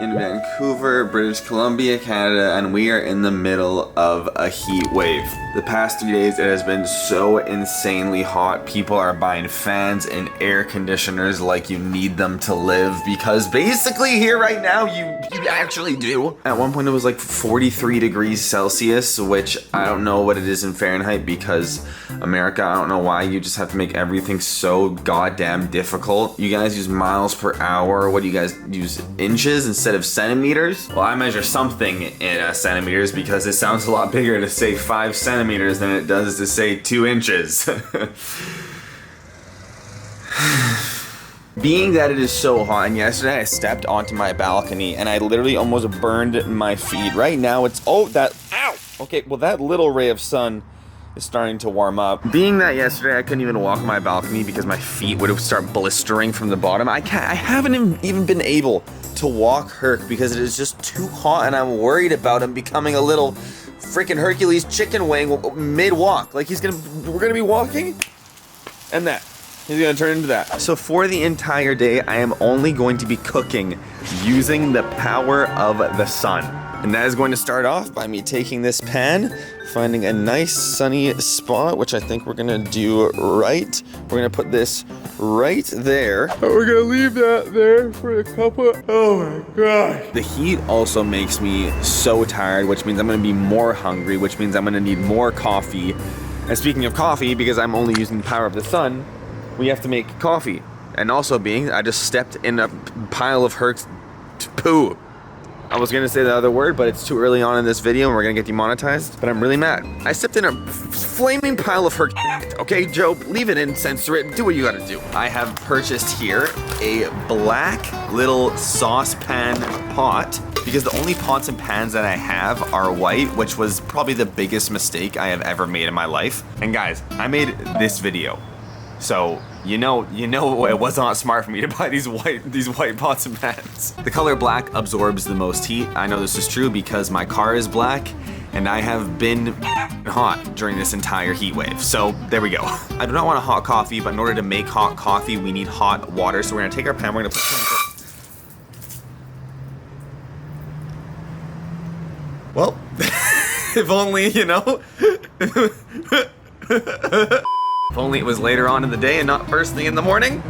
in Vancouver, British Columbia, Canada, and we are in the middle of a heat wave. The past 3 days it has been so insanely hot. People are buying fans and air conditioners like you need them to live, because basically here right now you actually do. At one point it was like 43 degrees Celsius, which I don't know what it is in Fahrenheit, because America, I don't know why you just have to make everything so goddamn difficult. You guys use miles per hour. What do you guys use, inches instead of centimeters? Well, I measure something in centimeters because it sounds a lot bigger to say 5 centimeters than it does to say 2 inches. Being that it is so hot, and yesterday I stepped onto my balcony and I literally almost burned my feet. Right now it's, ow! Okay, well that little ray of sun is starting to warm up. Being that yesterday I couldn't even walk on my balcony because my feet would start blistering from the bottom, I haven't even been able to walk Herc because it is just too hot, and I'm worried about him becoming a little freaking Hercules chicken wing mid-walk. Like we're gonna be walking, and he's gonna turn into that. So for the entire day, I am only going to be cooking using the power of the sun. And that is going to start off by me taking this pan, finding a nice sunny spot, which I think we're gonna do right. We're gonna put this right there. And we're gonna leave that there for a couple, oh my god. The heat also makes me so tired, which means I'm gonna be more hungry, which means I'm gonna need more coffee. And speaking of coffee, because I'm only using the power of the sun, we have to make coffee. And also I just stepped in a pile of Herc's poo. I was gonna say the other word, but it's too early on in this video and we're gonna get demonetized, but I'm really mad. I stepped in a flaming pile of Herc. Okay, Joe, leave it in, censor it, do what you gotta do. I have purchased here a black little saucepan pot, because the only pots and pans that I have are white, which was probably the biggest mistake I have ever made in my life. And guys, I made this video. So, you know it was not smart for me to buy these white pots and pans. The color black absorbs the most heat. I know this is true because my car is black and I have been hot during this entire heat wave. So there we go. I do not want a hot coffee, but in order to make hot coffee, we need hot water. So we're gonna take our pan, we're gonna put well, if only, if only it was later on in the day and not first thing in the morning,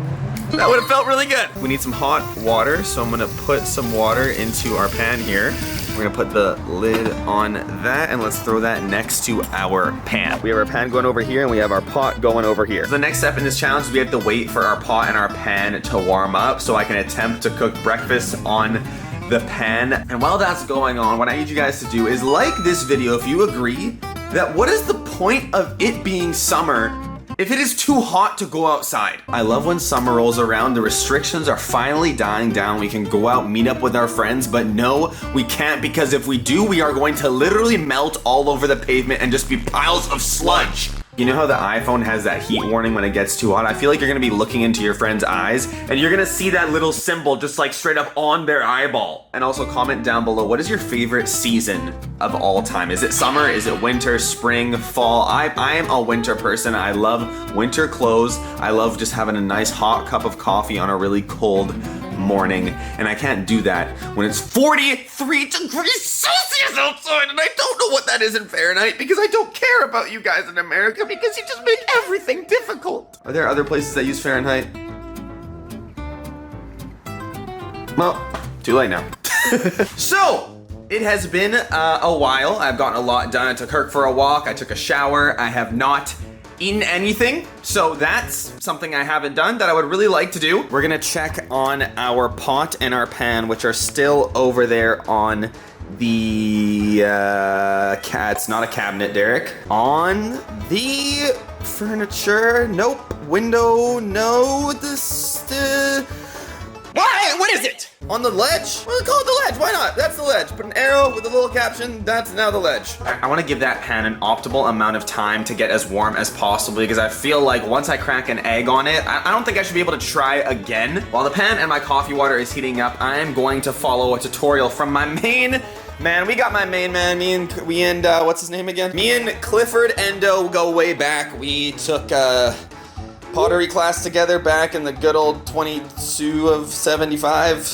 that would have felt really good. We need some hot water, so I'm gonna put some water into our pan here. We're gonna put the lid on that, and let's throw that next to our pan. We have our pan going over here, and we have our pot going over here. So the next step in this challenge is we have to wait for our pot and our pan to warm up so I can attempt to cook breakfast on the pan. And while that's going on, what I need you guys to do is like this video if you agree that what is the point of it being summer if it is too hot to go outside. I love when summer rolls around, the restrictions are finally dying down, we can go out, meet up with our friends, but no, we can't, because if we do, we are going to literally melt all over the pavement and just be piles of sludge. You know how the iPhone has that heat warning when it gets too hot? I feel like you're gonna be looking into your friend's eyes and you're gonna see that little symbol just like straight up on their eyeball. And also comment down below, what is your favorite season of all time? Is it summer? Is it winter, spring, fall? I am a winter person. I love winter clothes. I love just having a nice hot cup of coffee on a really cold morning, and I can't do that when it's 43 degrees Celsius outside, and I don't know what that is in Fahrenheit because I don't care about you guys in America because you just make everything difficult. Are there other places that use Fahrenheit? Well, too late now. So, it has been a while. I've gotten a lot done. I took Herc for a walk. I took a shower. I have not eaten anything, so that's something I haven't done that I would really like to do. We're gonna check on our pot and our pan, which are still over there on the it's not a cabinet, Derek. On the furniture, nope. Window, no. What is it? On the ledge? Well, call it the ledge, why not? That's the ledge. Put an arrow with a little caption, that's now the ledge. I wanna give that pan an optimal amount of time to get as warm as possible, because I feel like once I crack an egg on it, I don't think I should be able to try again. While the pan and my coffee water is heating up, I am going to follow a tutorial from my main man. We got my main man, me and what's his name again? Me and Clifford Endo go way back. We took pottery class together back in the good old 22 of 75.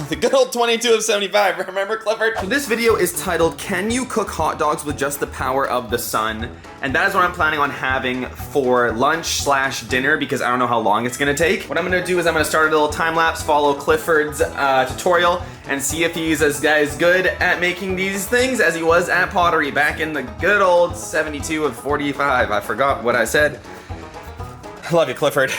The good old 22 of 75, remember Clifford? So this video is titled, Can You Cook Hot Dogs with Just the Power of the Sun? And that is what I'm planning on having for lunch/dinner because I don't know how long it's gonna take. What I'm gonna do is I'm gonna start a little time lapse, follow Clifford's tutorial, and see if he's as good at making these things as he was at pottery back in the good old 72 of 45. I forgot what I said. I love you, Clifford.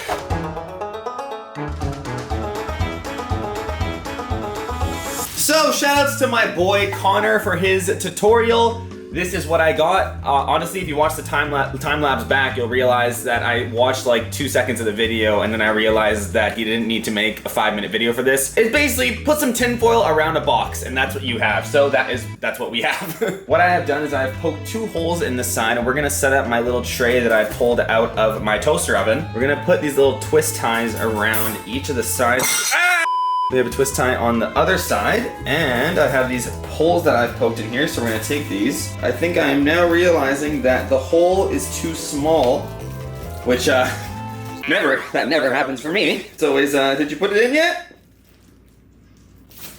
So, shoutouts to my boy Connor for his tutorial. This is what I got. Honestly, if you watch the time lapse back, you'll realize that I watched like 2 seconds of the video and then I realized that he didn't need to make a 5-minute video for this. It's basically put some tinfoil around a box and that's what you have. So that's what we have. What I have done is I've poked 2 holes in the side and we're gonna set up my little tray that I pulled out of my toaster oven. We're gonna put these little twist ties around each of the sides. We have a twist tie on the other side, and I have these holes that I've poked in here, so we're gonna take these. I think I am now realizing that the hole is too small, which, that never happens for me. It's always, did you put it in yet?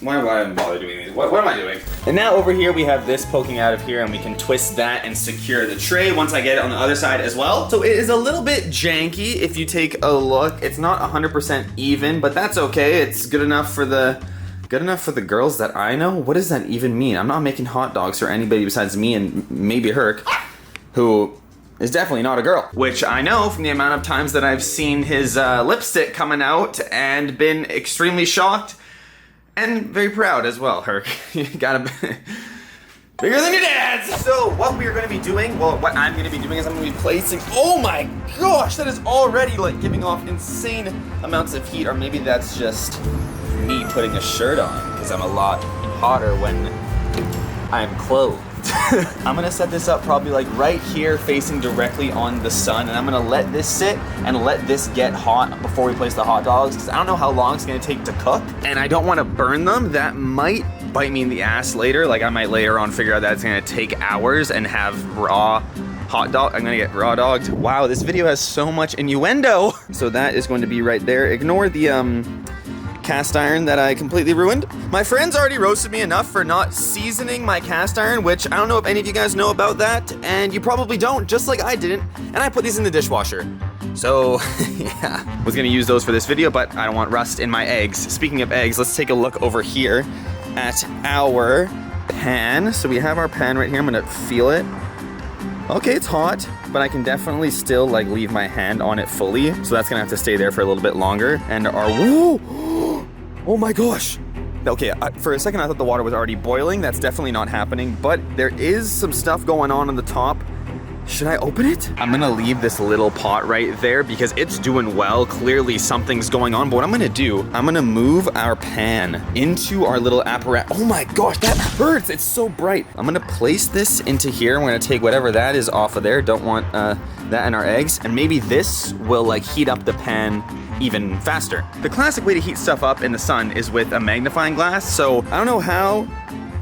Why am I bother doing these? What am I doing? And now over here we have this poking out of here and we can twist that and secure the tray once I get it on the other side as well. So it is a little bit janky if you take a look. It's not 100% even, but that's okay. It's good enough for the girls that I know. What does that even mean? I'm not making hot dogs for anybody besides me and maybe Herc, who is definitely not a girl. Which I know from the amount of times that I've seen his lipstick coming out and been extremely shocked. And very proud as well, Herc. You gotta be bigger than your dad's! So what we are gonna be doing, well, what I'm gonna be doing is I'm gonna be placing, oh my gosh, that is already like giving off insane amounts of heat, or maybe that's just me putting a shirt on, because I'm a lot hotter when I'm clothed. I'm gonna set this up probably like right here facing directly on the sun, and I'm gonna let this sit and let this get hot before we place the hot dogs, because I don't know how long it's gonna take to cook and I don't want to burn them. That might bite me in the ass later. Like I might later on figure out that it's gonna take hours and have raw hot dog. I'm gonna get raw dogged. Wow, this video has so much innuendo. So that is going to be right there. Ignore the cast iron that I completely ruined. My friends already roasted me enough for not seasoning my cast iron, which I don't know if any of you guys know about that, and you probably don't, just like I didn't, and I put these in the dishwasher. So, yeah. Was gonna use those for this video, but I don't want rust in my eggs. Speaking of eggs, let's take a look over here at our pan. So we have our pan right here. I'm gonna feel it. Okay, it's hot, but I can definitely still like leave my hand on it fully. So that's gonna have to stay there for a little bit longer. And our, whoa! Oh my gosh. Okay, for a second I thought the water was already boiling. That's definitely not happening, but there is some stuff going on the top. Should I open it? I'm gonna leave this little pot right there because it's doing well. Clearly something's going on, but what I'm gonna do, I'm gonna move our pan into our little apparatus. Oh my gosh, that hurts, it's so bright. I'm gonna place this into here. I'm gonna take whatever that is off of there. Don't want that in our eggs. And maybe this will like heat up the pan even faster. The classic way to heat stuff up in the sun is with a magnifying glass. So I don't know how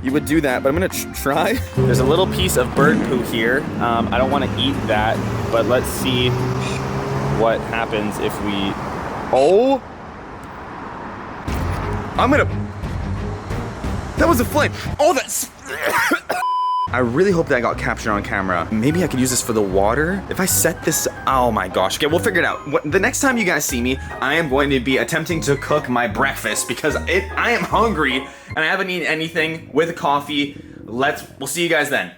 you would do that, but I'm gonna try. There's a little piece of bird poo here. I don't wanna eat that, but let's see what happens if we, oh. That was a flame. Oh, that's, I really hope that I got captured on camera. Maybe I could use this for the water. If I set this, oh my gosh. Okay, we'll figure it out. The next time you guys see me, I am going to be attempting to cook my breakfast because I am hungry and I haven't eaten anything with coffee. We'll see you guys then.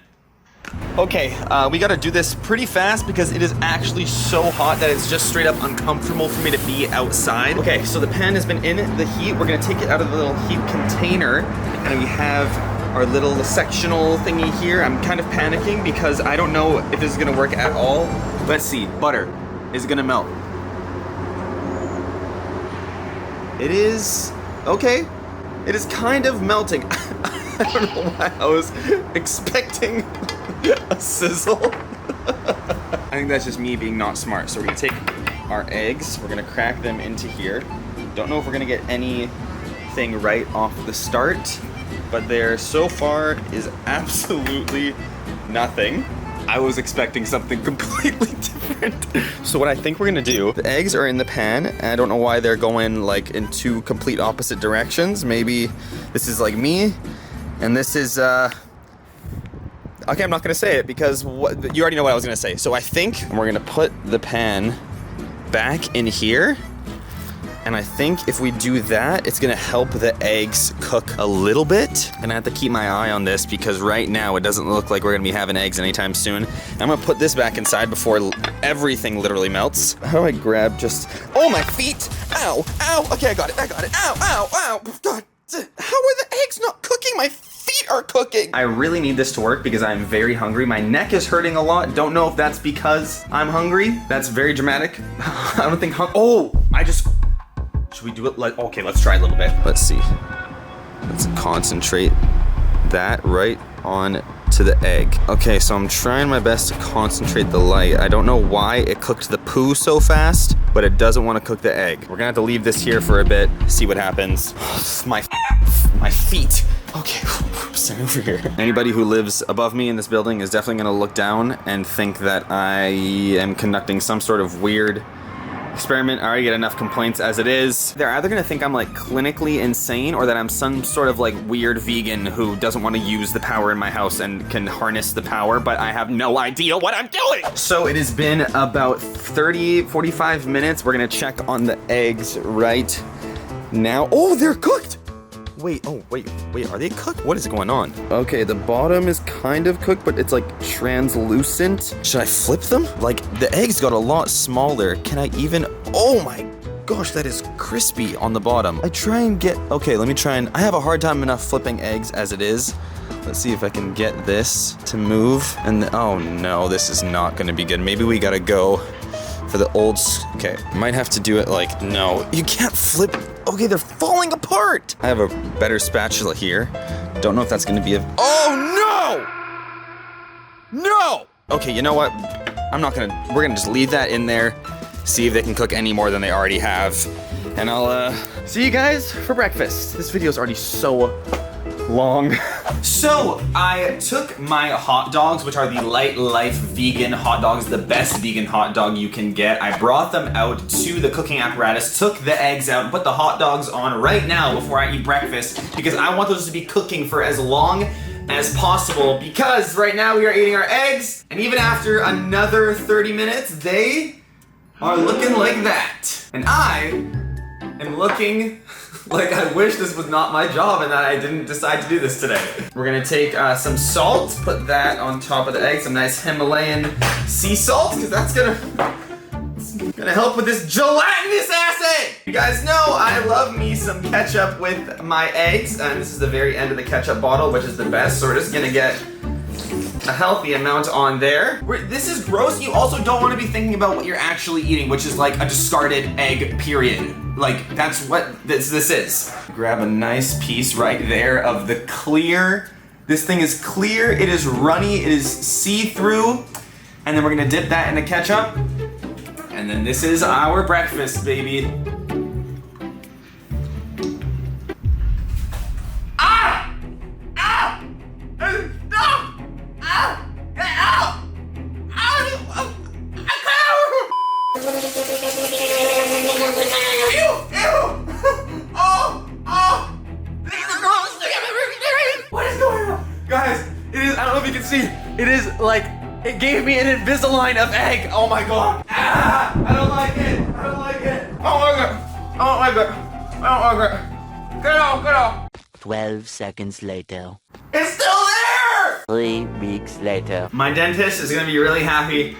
Okay, we gotta do this pretty fast because it is actually so hot that it's just straight up uncomfortable for me to be outside. Okay, so the pan has been in the heat. We're gonna take it out of the little heat container and we have our little sectional thingy here. I'm kind of panicking because I don't know if this is gonna work at all. Let's see, butter is gonna melt. It is, okay. It is kind of melting. I don't know why I was expecting a sizzle. I think that's just me being not smart. So we're gonna take our eggs, we're gonna crack them into here. Don't know if we're gonna get anything right off the start, but there so far is absolutely nothing. I was expecting something completely different. different. So what I think we're gonna do, the eggs are in the pan, and I don't know why they're going like in two complete opposite directions. Maybe this is like me, and this is, okay, I'm not gonna say it because you already know what I was gonna say. So I think we're gonna put the pan back in here. And I think if we do that, it's gonna help the eggs cook a little bit. And I have to keep my eye on this because right now it doesn't look like we're gonna be having eggs anytime soon. I'm gonna put this back inside before everything literally melts. How do I grab just, oh, my feet, ow, ow, okay, I got it, ow, ow, ow, God, how are the eggs not cooking? My feet are cooking. I really need this to work because I'm very hungry. My neck is hurting a lot. Don't know if that's because I'm hungry. That's very dramatic. I don't think, should we do it like, okay, let's try a little bit. Let's see. Let's concentrate that right on to the egg. Okay, so I'm trying my best to concentrate the light. I don't know why it cooked the poo so fast, but it doesn't want to cook the egg. We're gonna have to leave this here for a bit, see what happens. My feet. Okay, stand over here. Anybody who lives above me in this building is definitely gonna look down and think that I am conducting some sort of weird experiment. I already get enough complaints as it is. They're either gonna think I'm like clinically insane or that I'm some sort of like weird vegan who doesn't want to use the power in my house and can harness the power, but I have no idea what I'm doing. So it has been about 45 minutes. We're gonna check on the eggs right now. Oh, they're cooked. Wait, are they cooked? What is going on? Okay, the bottom is kind of cooked, but it's like translucent. Should I flip them? Like, the eggs got a lot smaller. Can I even, oh my gosh, that is crispy on the bottom. Okay, let me try and, I have a hard time enough flipping eggs as it is. Let's see if I can get this to move. And oh no, this is not gonna be good. Maybe we gotta go for the old, okay, might have to do it like, no, you can't flip. Okay, they're falling apart. I have a better spatula here. Don't know if that's gonna be oh no! No! Okay, you know what? We're gonna just leave that in there, see if they can cook any more than they already have. And I'll see you guys for breakfast. This video is already so long. So I took my hot dogs, which are the Light Life vegan hot dogs, the best vegan hot dog you can get. I brought them out to the cooking apparatus, took the eggs out, and put the hot dogs on right now before I eat breakfast because I want those to be cooking for as long as possible because right now we are eating our eggs and even after another 30 minutes, they are looking like that. And I am looking like I wish this was not my job and that I didn't decide to do this today. We're gonna take some salt, put that on top of the egg, some nice Himalayan sea salt, because that's gonna help with this gelatinous ass egg. You guys know I love me some ketchup with my eggs, and this is the very end of the ketchup bottle, which is the best, so we're just gonna get a healthy amount on there. This is gross. You also don't want to be thinking about what you're actually eating, which is like a discarded egg, period. Like, that's what this is. Grab a nice piece right there of the clear. This thing is clear, it is runny, it is see-through. And then we're gonna dip that into ketchup. And then this is our breakfast, baby. Ah! Ah! Stop! Ah! Get out! What is going on? Guys, I don't know if you can see, it is like, it gave me an Invisalign of egg. Oh my god. Ah, I don't like it. I don't like it. Oh my god. I don't like it. I don't like it. Get out, get out. 12 seconds later. It's still there! 3 weeks later. My dentist is gonna be really happy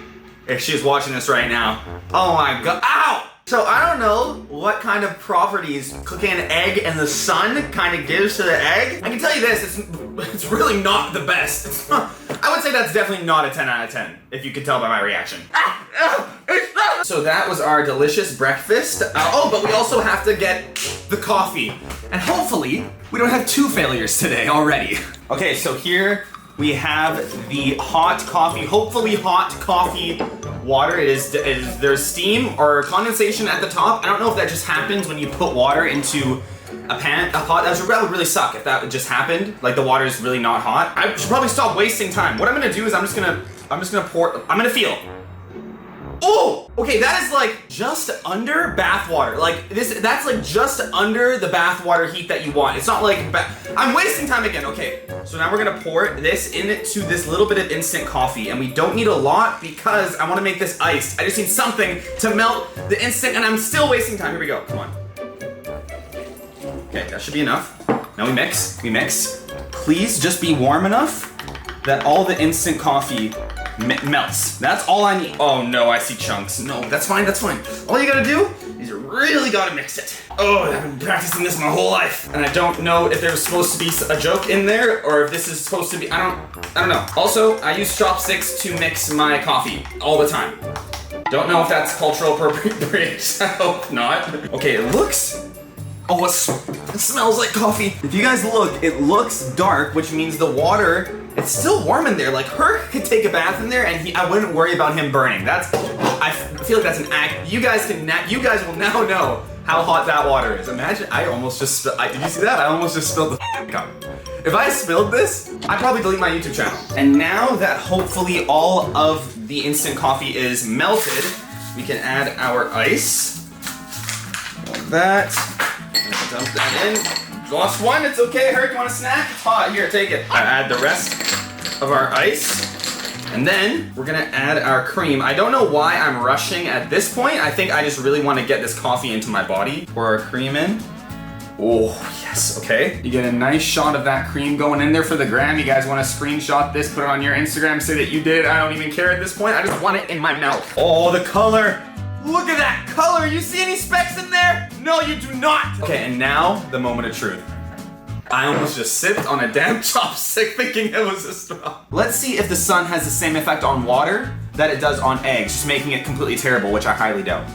if she's watching this right now. Oh my god. Ow! So I don't know what kind of properties cooking an egg in the sun kind of gives to the egg. I can tell you this, it's really not the best. I would say that's definitely not a 10 out of 10, if you could tell by my reaction. So that was our delicious breakfast. But we also have to get the coffee. And hopefully, we don't have 2 failures today already. Okay, so here we have the hot coffee, hopefully hot coffee water. There's steam or condensation at the top. I don't know if that just happens when you put water into a pot. That would really suck if that just happened. Like the water is really not hot. I should probably stop wasting time. What I'm gonna do is I'm just gonna feel. Oh, okay, that is like just under bath water. Like that's like just under the bath water heat that you want. It's not like, I'm wasting time again. Okay, so now we're gonna pour this into this little bit of instant coffee, and we don't need a lot because I wanna make this iced. I just need something to melt the instant, and I'm still wasting time. Here we go, come on. Okay, that should be enough. Now we mix. Please just be warm enough that all the instant coffee melts. That's all I need. Oh no, I see chunks. No, that's fine. All you gotta do is you really gotta mix it. Oh, I've been practicing this my whole life. And I don't know if there's supposed to be a joke in there or if this is supposed to be, I don't know. Also, I use chopsticks to mix my coffee all the time. Don't know if that's cultural appropriation. I hope not. Okay, it looks, oh, it smells like coffee. If you guys look, it looks dark, which means the water, it's still warm in there. Like Herc could take a bath in there and I wouldn't worry about him burning. I feel like that's an act. You guys will now know how hot that water is. Imagine, I almost just spilled, did you see that? I almost just spilled the cup. If I spilled this, I'd probably delete my YouTube channel. And now that hopefully all of the instant coffee is melted, we can add our ice. Like that. Dump that in. Lost one, it's okay. Herc, you want a snack? It's hot, here, take it. I add the rest of our ice. And then we're gonna add our cream. I don't know why I'm rushing at this point. I think I just really want to get this coffee into my body. Pour our cream in. Oh, yes, okay. You get a nice shot of that cream going in there for the gram. You guys want to screenshot this, put it on your Instagram, say that you did it. I don't even care at this point. I just want it in my mouth. Oh, the color. Look at that color. You see any specks in there? No, you do not. Okay, and now the moment of truth. I almost just sipped on a damn chopstick thinking it was a straw. Let's see if the sun has the same effect on water that it does on eggs, just making it completely terrible, which I highly doubt.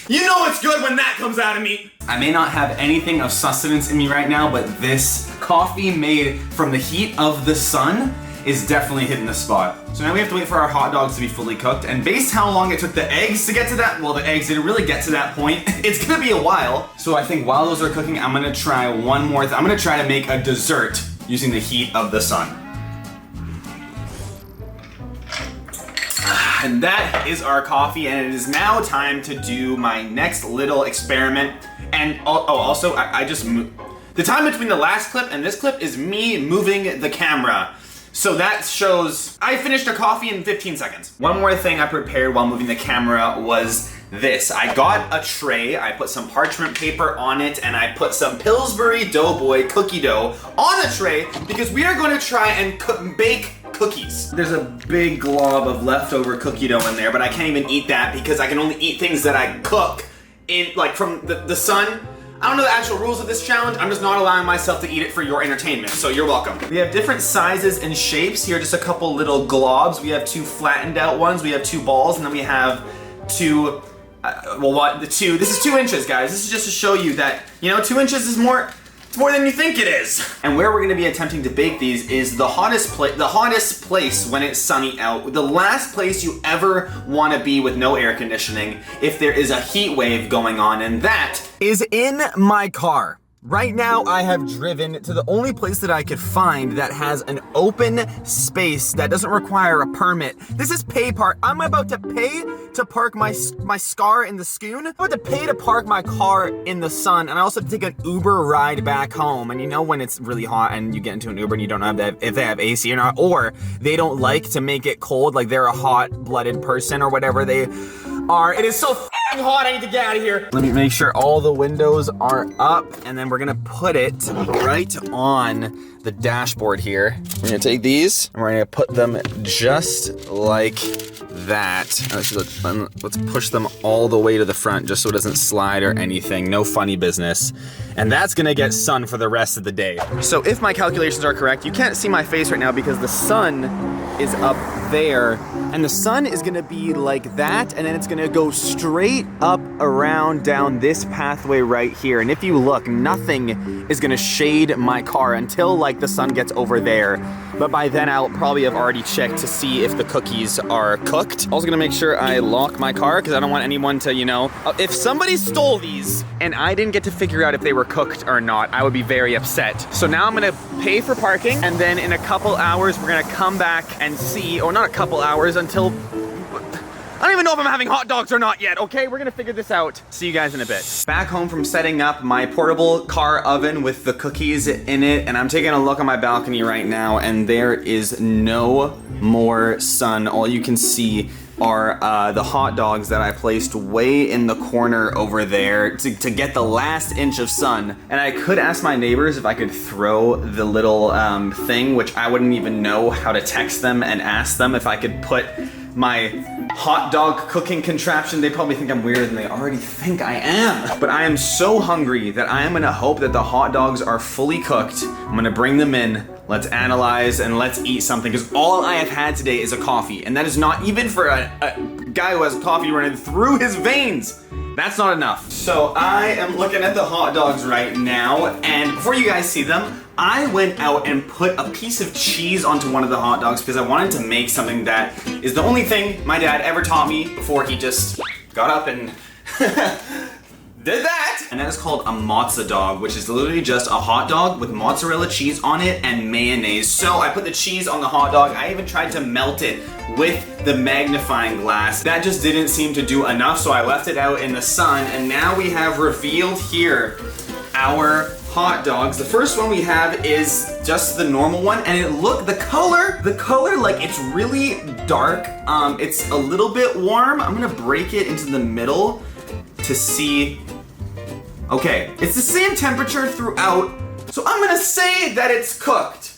You know it's good when that comes out of me. I may not have anything of sustenance in me right now, but this coffee made from the heat of the sun is definitely hitting the spot. So now we have to wait for our hot dogs to be fully cooked, and based how long it took the eggs to get to that, well, the eggs didn't really get to that point. It's gonna be a while. So I think while those are cooking, I'm gonna try one more I'm gonna try to make a dessert using the heat of the sun. And that is our coffee, and it is now time to do my next little experiment. And also, I just moved. The time between the last clip and this clip is me moving the camera. So that shows I finished a coffee in 15 seconds. One more thing I prepared while moving the camera was this. I got a tray, I put some parchment paper on it, and I put some Pillsbury Doughboy cookie dough on the tray because we are going to try and bake cookies. There's a big glob of leftover cookie dough in there, but I can't even eat that because I can only eat things that I cook in, like from the sun. I don't know the actual rules of this challenge. I'm just not allowing myself to eat it for your entertainment, so you're welcome. We have different sizes and shapes. Here are just a couple little globs. We have two flattened out ones, we have two balls, and then we have two, this is 2 inches, guys. This is just to show you that, 2 inches is more, it's more than you think it is. And where we're gonna be attempting to bake these is the hottest place when it's sunny out. The last place you ever wanna be with no air conditioning if there is a heat wave going on, and that is in my car. Right now, I have driven to the only place that I could find that has an open space that doesn't require a permit. This is pay park. I'm about to pay to park my Scar in the Scoon. I'm about to pay to park my car in the sun, and I also have to take an Uber ride back home. And you know when it's really hot and you get into an Uber and you don't know if they have AC or not, or they don't like to make it cold, like they're a hot-blooded person or whatever they are. It is so f***ing hot, I need to get out of here. Let me make sure all the windows are up, and then we're gonna put it right on the dashboard here. We're gonna take these, and we're gonna put them just like that. Let's push them all the way to the front just so it doesn't slide or anything. No funny business. And that's gonna get sun for the rest of the day. So if my calculations are correct, you can't see my face right now because the sun is up there, and the sun is gonna be like that, and then it's gonna go straight up around down this pathway right here. And if you look, nothing is gonna shade my car until like the sun gets over there. but by then I'll probably have already checked to see if the cookies are cooked. Also gonna make sure I lock my car because I don't want anyone to, you know, if somebody stole these and I didn't get to figure out if they were cooked or not, I would be very upset. So now I'm gonna pay for parking, and then in a couple hours we're gonna come back and see, or not a couple hours, until I don't even know if I'm having hot dogs or not yet, okay? We're gonna figure this out. See you guys in a bit. Back home from setting up my portable car oven with the cookies in it, and I'm taking a look on my balcony right now, and there is no more sun. All you can see are the hot dogs that I placed way in the corner over there to get the last inch of sun. And I could ask my neighbors if I could throw the little thing, which I wouldn't even know how to text them and ask them if I could put my hot dog cooking contraption. They probably think I'm weird, and they already think I am. But I am so hungry that I am gonna hope that the hot dogs are fully cooked. I'm gonna bring them in. Let's analyze and let's eat something, because all I have had today is a coffee, and that is not even for a guy who has coffee running through his veins. That's not enough. So I am looking at the hot dogs right now, and before you guys see them, I went out and put a piece of cheese onto one of the hot dogs because I wanted to make something that is the only thing my dad ever taught me before he just got up and did that. And that is called a mozza dog, which is literally just a hot dog with mozzarella cheese on it and mayonnaise. So I put the cheese on the hot dog. I even tried to melt it with the magnifying glass. That just didn't seem to do enough, so I left it out in the sun, and now we have revealed here our hot dogs. The first one we have is just the normal one, and the color, like, it's really dark. It's a little bit warm. I'm gonna break it into the middle to see. Okay, it's the same temperature throughout, so I'm gonna say that it's cooked.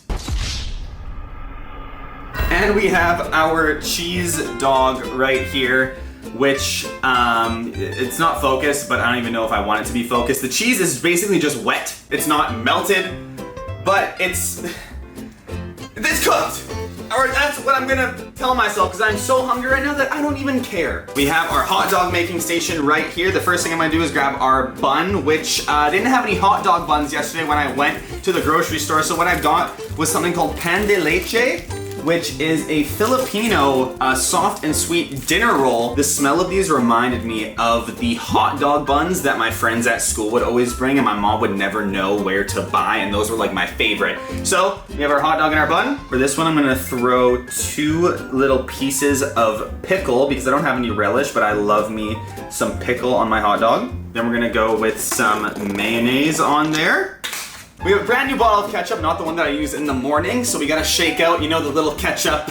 And we have our cheese dog right here, which, it's not focused, but I don't even know if I want it to be focused. The cheese is basically just wet. It's not melted, but it's cooked. Or that's what I'm gonna tell myself, because I'm so hungry right now that I don't even care. We have our hot dog making station right here. The first thing I'm gonna do is grab our bun, which didn't have any hot dog buns yesterday when I went to the grocery store. So what I got was something called pan de leche, which is a Filipino soft and sweet dinner roll. The smell of these reminded me of the hot dog buns that my friends at school would always bring, and my mom would never know where to buy, and those were like my favorite. So we have our hot dog and our bun. For this one, I'm gonna throw 2 little pieces of pickle because I don't have any relish, but I love me some pickle on my hot dog. Then we're gonna go with some mayonnaise on there. We have a brand new bottle of ketchup, not the one that I use in the morning, so we gotta shake out, you know, the little ketchup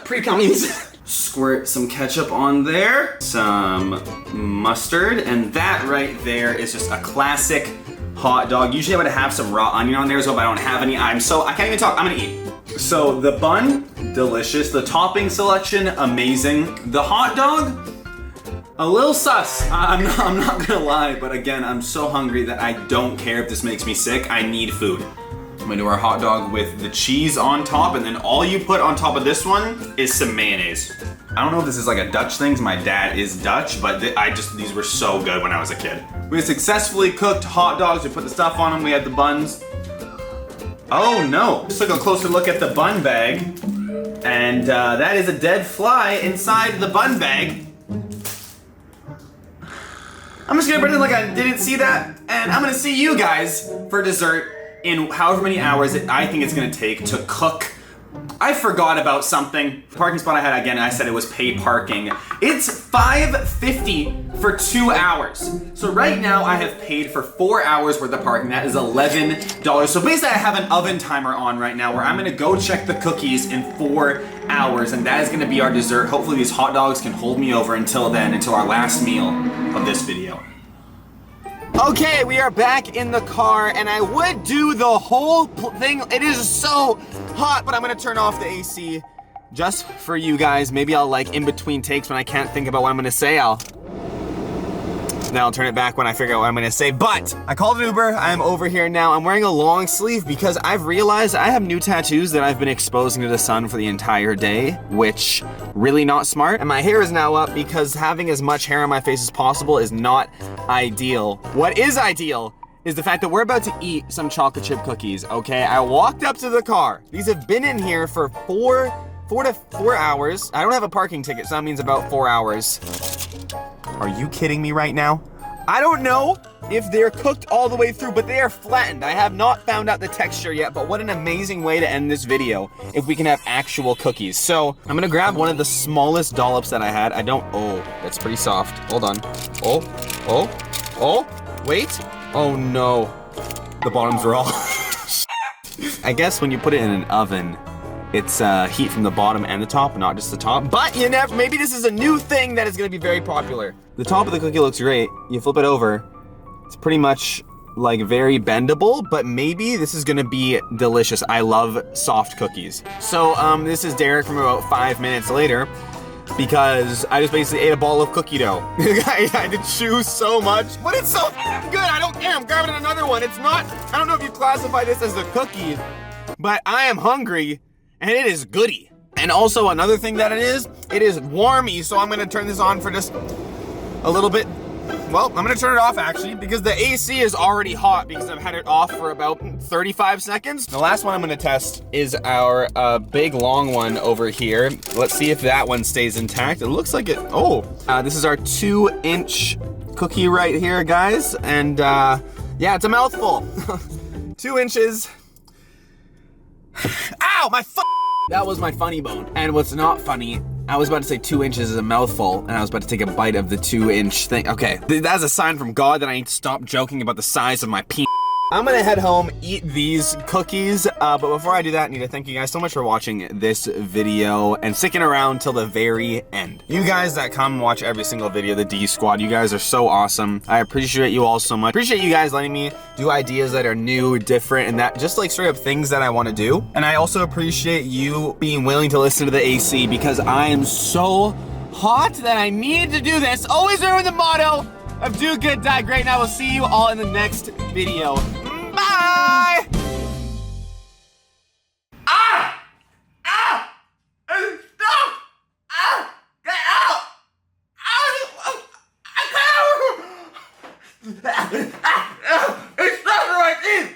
pre-cummies. Squirt some ketchup on there, some mustard, and that right there is just a classic hot dog. Usually I would have some raw onion on there as well, but I don't have any. I can't even talk, I'm gonna eat. So the bun, delicious. The topping selection, amazing. The hot dog, a little sus. I'm not gonna lie, but again, I'm so hungry that I don't care if this makes me sick. I need food. I'm gonna do our hot dog with the cheese on top, and then all you put on top of this one is some mayonnaise. I don't know if this is like a Dutch thing, 'cause my dad is Dutch, but these were so good when I was a kid. We successfully cooked hot dogs. We put the stuff on them. We had the buns. Oh no, just took a closer look at the bun bag, and that is a dead fly inside the bun bag. I'm just gonna pretend like I didn't see that, and I'm gonna see you guys for dessert in however many hours I think it's gonna take to cook. I forgot about something. The parking spot I had, again, I said it was paid parking. It's $5.50 for 2 hours. So right now I have paid for 4 hours worth of parking. That is $11. So basically I have an oven timer on right now where I'm gonna go check the cookies in 4 hours, and that is gonna be our dessert. Hopefully these hot dogs can hold me over until then, until our last meal of this video. Okay, we are back in the car, and I would do the whole thing. It is so hot, but I'm gonna turn off the AC just for you guys. Maybe I'll, like, in between takes when I can't think about what I'm gonna say, then I'll turn it back when I figure out what I'm gonna say. But I called an Uber. I am over here now. I'm wearing a long sleeve because I've realized I have new tattoos that I've been exposing to the sun for the entire day, which really not smart. And my hair is now up because having as much hair on my face as possible is not ideal. What is ideal is the fact that we're about to eat some chocolate chip cookies, okay? I walked up to the car. These have been in here for 4 hours. I don't have a parking ticket, so that means about 4 hours. Are you kidding me right now? I don't know if they're cooked all the way through, but they are flattened. I have not found out the texture yet, but what an amazing way to end this video if we can have actual cookies. So I'm gonna grab one of the smallest dollops that I had. Oh, that's pretty soft. Hold on. Oh, wait. Oh no, the bottom's raw. I guess when you put it in an oven, it's heat from the bottom and the top, not just the top. But you never, maybe this is a new thing that is gonna be very popular. The top of the cookie looks great. You flip it over, it's pretty much like very bendable, but maybe this is gonna be delicious. I love soft cookies. So this is Derek from about 5 minutes later, because I just basically ate a ball of cookie dough. I had to chew so much, but it's so good. I don't care, I'm grabbing another one. It's not, I don't know if you classify this as a cookie, but I am hungry. And it is goody. And also another thing that it is warmy, so I'm gonna turn this on for just a little bit. Well, I'm gonna turn it off actually, because the AC is already hot because I've had it off for about 35 seconds. The last one I'm gonna test is our big long one over here. Let's see if that one stays intact. It looks like it, this is our 2-inch cookie right here, guys. And yeah, it's a mouthful. 2 inches. Ow, my that was my funny bone. And what's not funny, I was about to say 2 inches is a mouthful, and I was about to take a bite of the 2-inch thing. Okay, that's a sign from God that I need to stop joking about the size of my penis. I'm gonna head home, eat these cookies, but before I do that, I need to thank you guys so much for watching this video and sticking around till the very end. You guys that come and watch every single video, the D Squad, you guys are so awesome. I appreciate you all so much. Appreciate you guys letting me do ideas that are new, different, and that just like straight up things that I wanna do. And I also appreciate you being willing to listen to the AC, because I am so hot that I needed to do this. Always remember the motto of do good, die great, and I will see you all in the next video. Bye! Stop! Get out! I can't! It's stuck in my teeth!